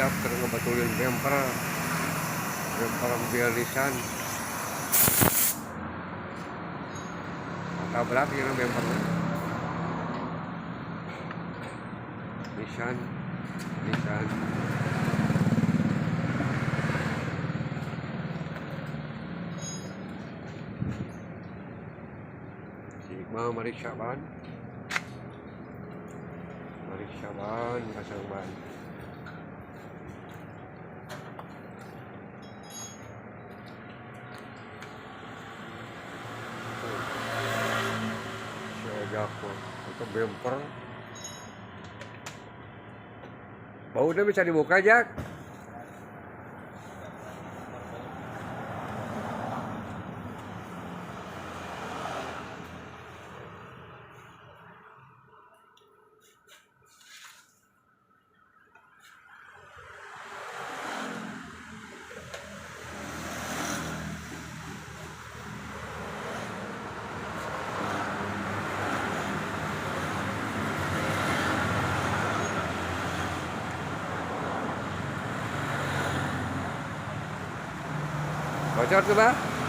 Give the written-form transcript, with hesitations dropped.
siap keur ngebetulin bumper mobil Nissan. Tabrak ya bumpernya. Nissan. Iqbal Marissa Ban pasang ban. Jatuh untuk bumper. Bautnya bisa dibuka, Jak. Bocor tuh, Bah.